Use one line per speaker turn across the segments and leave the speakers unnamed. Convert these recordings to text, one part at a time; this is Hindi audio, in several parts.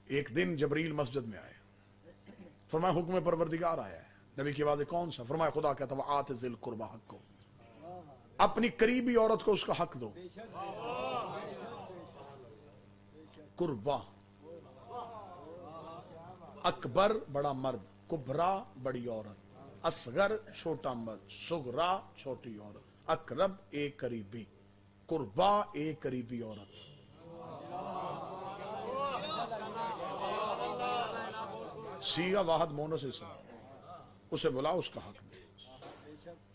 एक दिन जबरील मस्जिद में आए, फरमाया हुक्म परवरदिगार आया है। नबी की आवाज़ कौन सा? फरमाया खुदा कहता है आत जिल कुर्बा हक को, अपनी करीबी औरत को उसका हक दो। कुर्बा अकबर बड़ा मर्द, कुबरा बड़ी औरत, असगर छोटा मर्द, सुगरा छोटी औरत, अकरब एक करीबी, कुर्बा एक करीबी औरत। सीगा वाहद मोनस उसे बुला, उसका हक दे।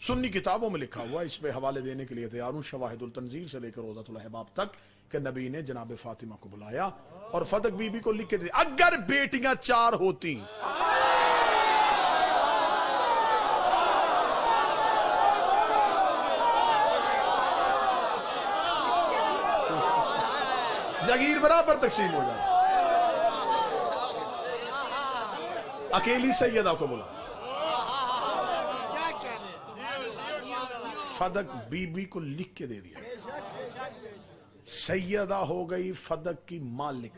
सुन्नी किताबों में लिखा हुआ, इस पे हवाले देने के लिए तैयार हूं, शवाहिदुल तंजील से लेकर रोज़तुल अहबाब तक, कि नबी ने जनाब फातिमा को बुलाया और फदक बीबी को लिख के दिया। अगर बेटियां 4 होती, जागीर बराबर तकसीम हो जाती। अकेली सैयदा को बुला, फदक बीबी को लिख के दे दिया। सैयदा हो गई फदक की मालिक।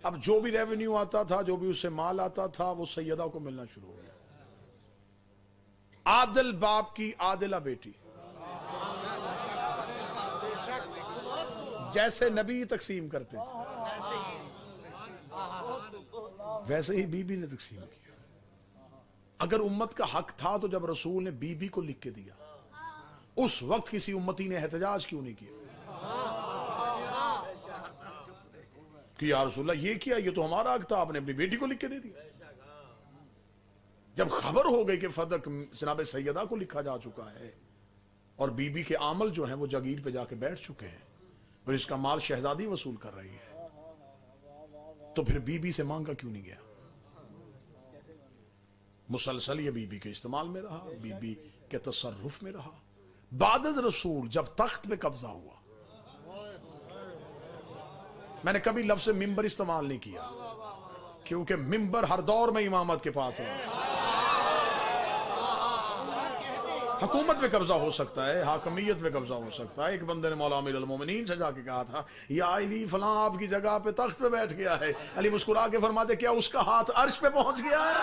अब जो भी रेवेन्यू आता था, जो भी उससे माल आता था, वो सैयदा को मिलना शुरू हो गया। आदिल बाप की आदिला बेटी, जैसे नबी तकसीम करते थे वैसे ही बीबी ने तकसीम किया। अगर उम्मत का हक था तो जब रसूल ने बीबी को लिख के दिया, उस वक्त किसी उम्मती ने एहतजाज क्यों नहीं किया कि या रसूलल्लाह ये किया, ये तो हमारा हक था, आपने अपनी बेटी को लिख के दे दिया। जब खबर हो गई कि फदक जनाब सैयदा को लिखा जा चुका है और बीबी के आमल जो हैं वो जागीर पे जाके बैठ चुके हैं और इसका माल शहजादी वसूल कर रही है, तो फिर बीबी से मांगा क्यों नहीं गया? मुसलसल ये बीबी के इस्तेमाल में रहा, बीबी के तसर्रुफ में रहा। बादज रसूल जब तख्त पे कब्जा हुआ, मैंने कभी लफ्ज़ मिंबर इस्तेमाल नहीं किया, क्योंकि मिंबर हर दौर में इमामत के पास है। हुकूमत पे कब्जा हो सकता है, हाकमियत पे कब्जा हो सकता है। एक बंदे ने मौला अमीरुल मोमिनीन से जाके कहा था, या अली फलां आपकी जगह पे तख्त पे बैठ गया है। अली मुस्कुरा के फरमाते, क्या उसका हाथ अर्श पे पहुंच गया है?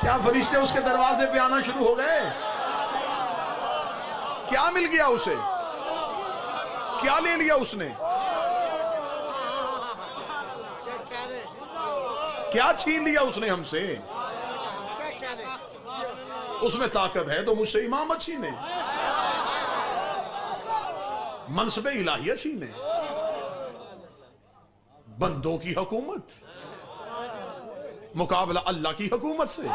क्या फरिश्ते उसके दरवाजे पे आना शुरू हो गए? क्या मिल गया उसे? क्या ले लिया उसने? क्या छीन लिया उसने हमसे? उसमें ताकत है तो मुझसे इमामत छीने, मनसबे इलाहिया छीने, बंदों की हुकूमत मुकाबला अल्लाह की हुकूमत से।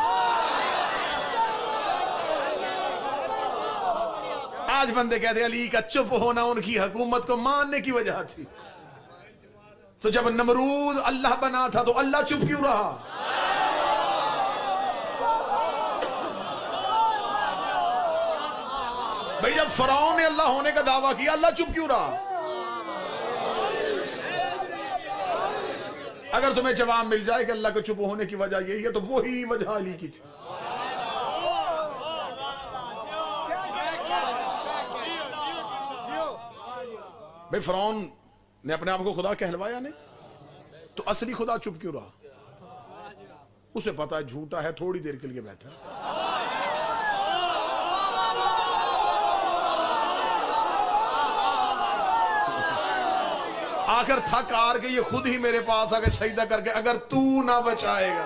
आज बंदे कहते अली का चुप होना उनकी हुकूमत को मानने की वजह थी। तो जब नमरूद अल्लाह बना था तो अल्लाह चुप क्यों रहा? भाई जब फरौन ने अल्लाह होने का दावा किया, अल्लाह चुप क्यों रहा? अगर तुम्हें जवाब मिल जाए कि अल्लाह को चुप होने की वजह यही है, तो वही वजह अली की थी। भाई फरौन ने अपने आप को खुदा कहलवाया नहीं, तो असली खुदा चुप क्यों रहा? उसे पता है झूठा है, थोड़ी देर के लिए बैठा। आखिर थक हार के ये खुद ही मेरे पास आके सजदा करके, अगर तू ना बचाएगा।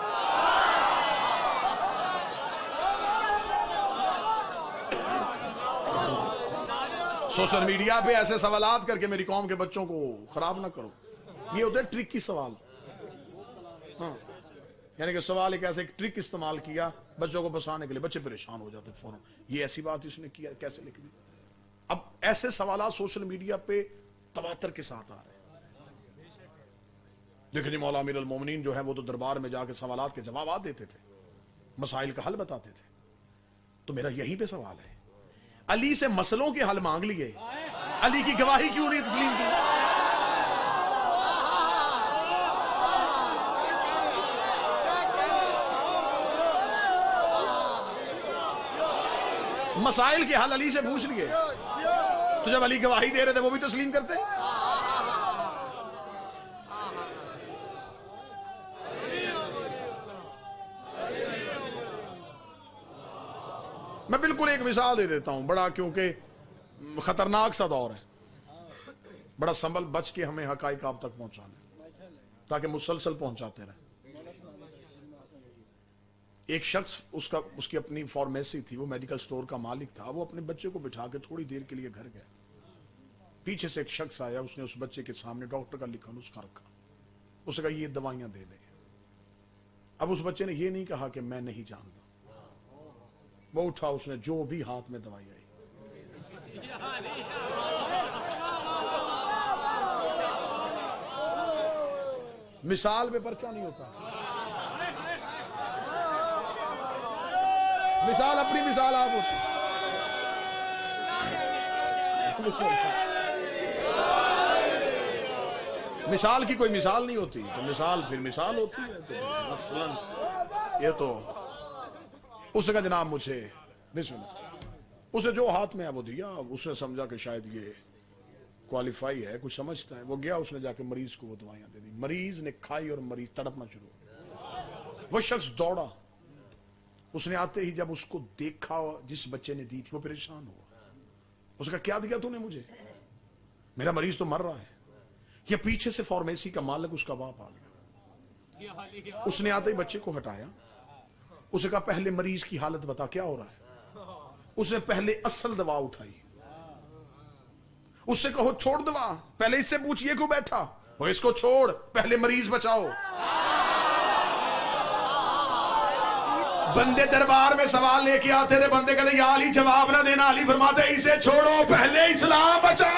सोशल मीडिया पे ऐसे सवालात करके मेरी कौम के बच्चों को खराब ना करो। ये होते हैं ट्रिक की सवाल। हाँ, यानी कि सवाल एक ऐसे एक ट्रिक इस्तेमाल किया बच्चों को फंसाने के लिए, बच्चे परेशान हो जाते फौरन, ये ऐसी बात इसने किया, कैसे लिख दी। अब ऐसे सवालात सोशल मीडिया पे तवातर के साथ आ रहे हैं। देखिए मौला अमीरुल मोमिनीन जो है वो तो दरबार में जाके सवालात के जवाब देते थे, मसाइल का हल बताते थे। तो मेरा यहीं पे सवाल है, अली से मसलों के हल मांग लिए, अली की गवाही क्यों नहीं तस्लीम की? मसाइल के हल अली से पूछ लिए। तो जब अली गवाही दे रहे थे वो भी तस्लीम करते। मैं बिल्कुल एक मिसाल दे देता हूं बड़ा, क्योंकि खतरनाक सा दौर है, बड़ा संभल बच के हमें हकाइक आप तक पहुंचाने, ताकि मुसलसल पहुंचाते रहे। एक शख्स, उसकी अपनी फार्मेसी थी, वो मेडिकल स्टोर का मालिक था। वो अपने बच्चे को बिठा के थोड़ी देर के लिए घर गया। पीछे से एक शख्स आया, उसने उस बच्चे के सामने डॉक्टर का लिखा नुस्खा रखा, उसने कहा ये दवाइयां दे दे। अब उस बच्चे ने ये नहीं कहा कि मैं नहीं जानता, वो उठा, उसने जो भी हाथ में दवाई आई, मिसाल पे पर्चा नहीं होता, मिसाल अपनी मिसाल आप होती। मिसाल की कोई मिसाल नहीं होती, तो मिसाल फिर मिसाल होती है। तो मसलन ये तो उसने कहा जनाब मुझे नहीं सुना, उसे जो हाथ में है वो दिया। उसने समझा कि शायद ये क्वालिफाई है, कुछ समझता है। वो गया, उसने जाके मरीज को वो दवाइयां दे दी। मरीज ने खाई और मरीज तड़पना शुरू। वो शख्स दौड़ा, उसने आते ही जब उसको देखा जिस बच्चे ने दी थी, वो परेशान हुआ। उसने कहा क्या दिया तूने मुझे, मेरा मरीज तो मर रहा है। ये पीछे से फार्मेसी का मालिक उसका बाप आ गया। उसने आते ही बच्चे को हटाया, उसे कहा पहले मरीज की हालत बता क्या हो रहा है। उसने पहले असल दवा उठाई, उससे कहो छोड़ दवा, पहले इससे पूछिए क्यों बैठा, वो इसको छोड़, पहले मरीज बचाओ। बंदे दरबार में सवाल लेके आते थे, बंदे कहते या अली जवाब ना देना, अली फरमाते इसे छोड़ो, पहले इस्लाम बचाओ।